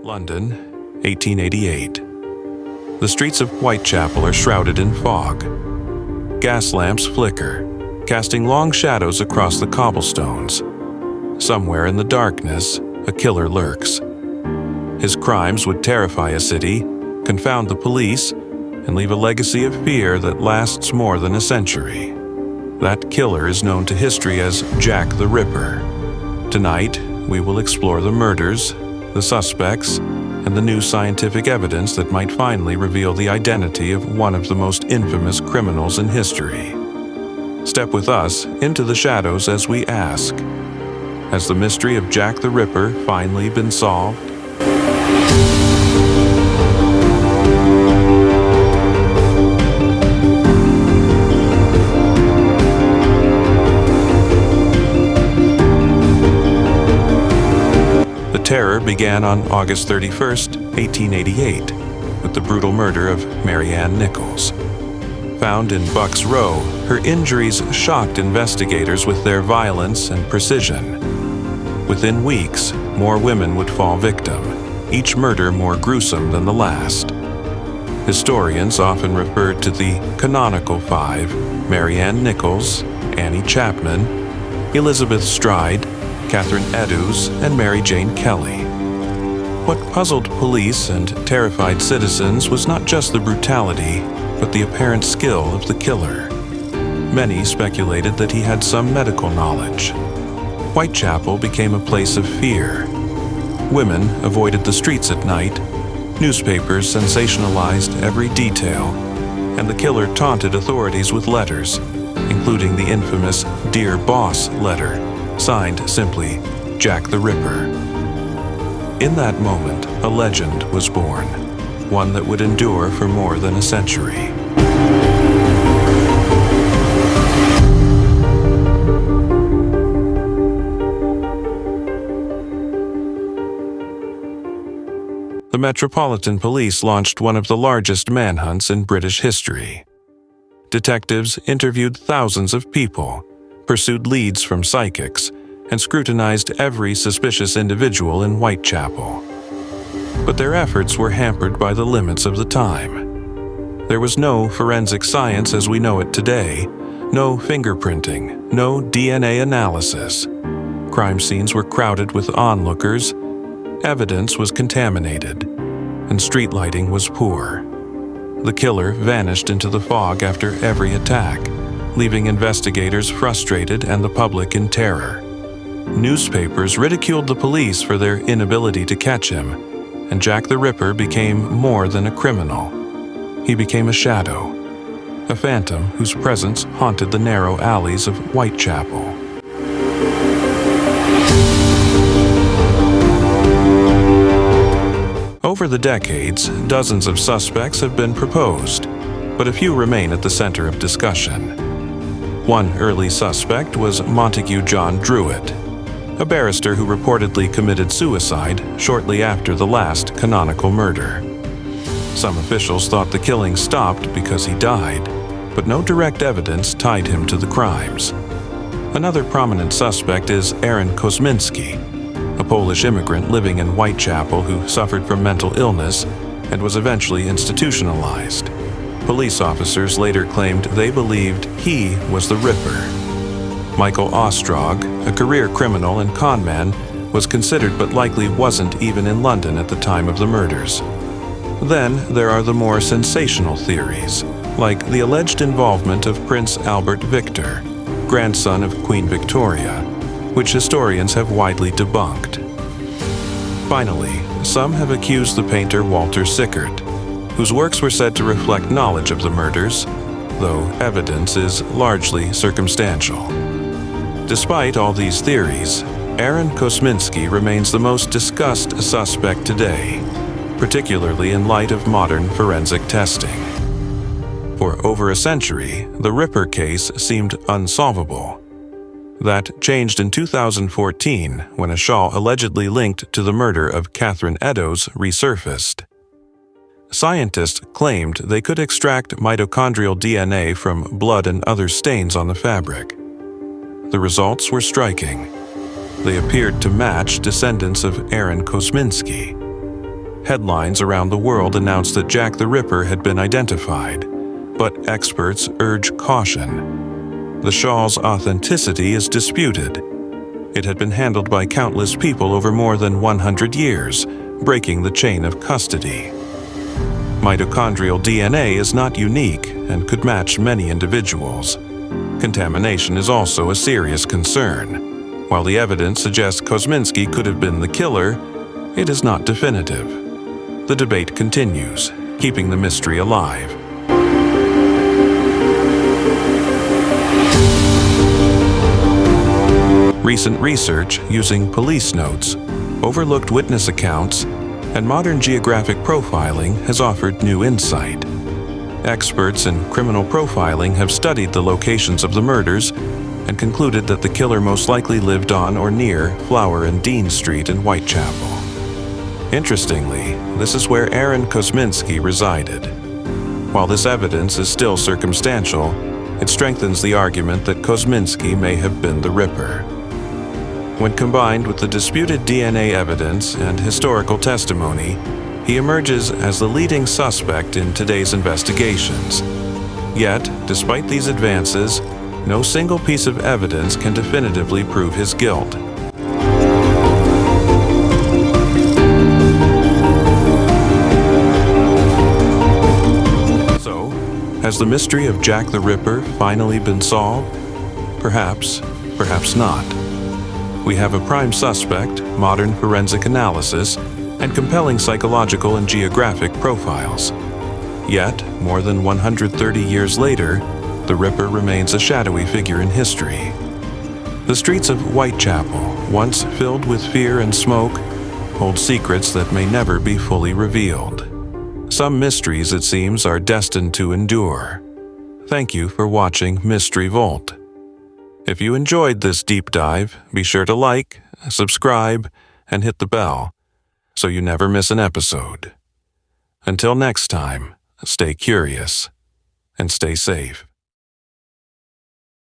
London, 1888. The streets of Whitechapel are shrouded in fog. Gas lamps flicker, casting long shadows across the cobblestones. Somewhere in the darkness, a killer lurks. His crimes would terrify a city, confound the police, and leave a legacy of fear that lasts more than a century. That killer is known to history as Jack the Ripper. Tonight, we will explore the murders, the suspects, and the new scientific evidence that might finally reveal the identity of one of the most infamous criminals in history. Step with us into the shadows as we ask, has the mystery of Jack the Ripper finally been solved? The terror began on August 31st, 1888, with the brutal murder of Mary Ann Nichols. Found in Buck's Row, her injuries shocked investigators with their violence and precision. Within weeks, more women would fall victim, each murder more gruesome than the last. Historians often referred to the Canonical Five: Mary Ann Nichols, Annie Chapman, Elizabeth Stride, Catherine Eddowes, and Mary Jane Kelly. What puzzled police and terrified citizens was not just the brutality, but the apparent skill of the killer. Many speculated that he had some medical knowledge. Whitechapel became a place of fear. Women avoided the streets at night, newspapers sensationalized every detail, and the killer taunted authorities with letters, including the infamous Dear Boss letter, signed simply Jack the Ripper. In that moment, a legend was born, one that would endure for more than a century. The Metropolitan Police launched one of the largest manhunts in British history. Detectives interviewed thousands of people, pursued leads from psychics, and scrutinized every suspicious individual in Whitechapel. But their efforts were hampered by the limits of the time. There was no forensic science as we know it today, no fingerprinting, no DNA analysis. Crime scenes were crowded with onlookers, evidence was contaminated, and street lighting was poor. The killer vanished into the fog after every attack, leaving investigators frustrated and the public in terror. Newspapers ridiculed the police for their inability to catch him, and Jack the Ripper became more than a criminal. He became a shadow, a phantom whose presence haunted the narrow alleys of Whitechapel. Over the decades, dozens of suspects have been proposed, but a few remain at the center of discussion. One early suspect was Montague John Druitt, a barrister who reportedly committed suicide shortly after the last canonical murder. Some officials thought the killing stopped because he died, but no direct evidence tied him to the crimes. Another prominent suspect is Aaron Kosminski, a Polish immigrant living in Whitechapel who suffered from mental illness and was eventually institutionalized. Police officers later claimed they believed he was the Ripper. Michael Ostrog, a career criminal and conman, was considered but likely wasn't even in London at the time of the murders. Then there are the more sensational theories, like the alleged involvement of Prince Albert Victor, grandson of Queen Victoria, which historians have widely debunked. Finally, some have accused the painter Walter Sickert, whose works were said to reflect knowledge of the murders, though evidence is largely circumstantial. Despite all these theories, Aaron Kosminski remains the most discussed suspect today, particularly in light of modern forensic testing. For over a century, the Ripper case seemed unsolvable. That changed in 2014 when a shawl allegedly linked to the murder of Catherine Eddowes resurfaced. Scientists claimed they could extract mitochondrial DNA from blood and other stains on the fabric. The results were striking. They appeared to match descendants of Aaron Kosminski. Headlines around the world announced that Jack the Ripper had been identified, but experts urge caution. The shawl's authenticity is disputed. It had been handled by countless people over more than 100 years, breaking the chain of custody. Mitochondrial DNA is not unique and could match many individuals. Contamination is also a serious concern. While the evidence suggests Kosminski could have been the killer, it is not definitive. The debate continues, keeping the mystery alive. Recent research using police notes, overlooked witness accounts, and modern geographic profiling has offered new insight. Experts in criminal profiling have studied the locations of the murders and concluded that the killer most likely lived on or near Flower and Dean Street in Whitechapel. Interestingly, this is where Aaron Kosminski resided. While this evidence is still circumstantial, it strengthens the argument that Kosminski may have been the Ripper. When combined with the disputed DNA evidence and historical testimony, he emerges as the leading suspect in today's investigations. Yet, despite these advances, no single piece of evidence can definitively prove his guilt. So, has the mystery of Jack the Ripper finally been solved? Perhaps, perhaps not. We have a prime suspect, modern forensic analysis, and compelling psychological and geographic profiles. Yet, more than 130 years later, the Ripper remains a shadowy figure in history. The streets of Whitechapel, once filled with fear and smoke, hold secrets that may never be fully revealed. Some mysteries, it seems, are destined to endure. Thank you for watching Mystery Vault. If you enjoyed this deep dive, be sure to like, subscribe, and hit the bell so you never miss an episode. Until next time, stay curious and stay safe.